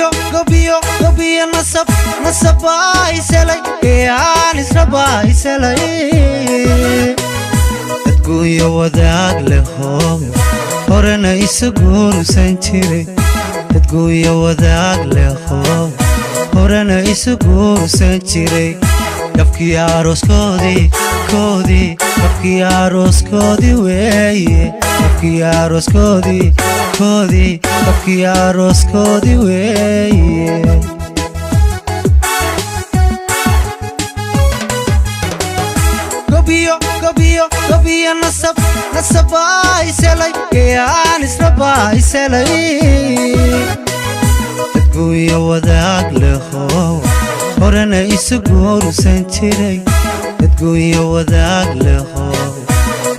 gobiyo nasabay selay aan israbay selay dadkuyo wadaag leho horena isuguursan jiray dadkuyo wadaag leho horena isuguursan jiray dafkii arooskoodii dafkii arooskoodii weeye dafkii arooskoodii dafkii arooskoodii weeye gobiyo nasabay selay aan israbay selay dadkuyo wadaag leho horena isuguursan jiray dadkuyo wadaag leho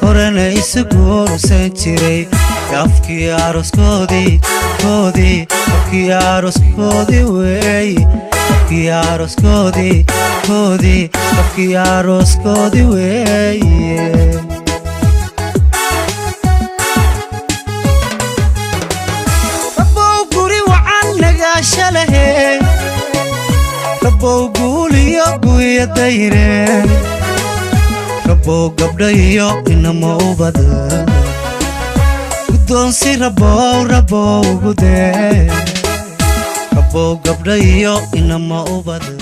horena isuguursan jiray dafkii arooskoodii dafkii arooskoodii weeye dafkii arooskoodii dafkii arooskoodii weeye rabow guuliyo guya dayre rabow gabdhayo inama ubada guddoonsi rabow gudee rabow gabdhayo inama ubada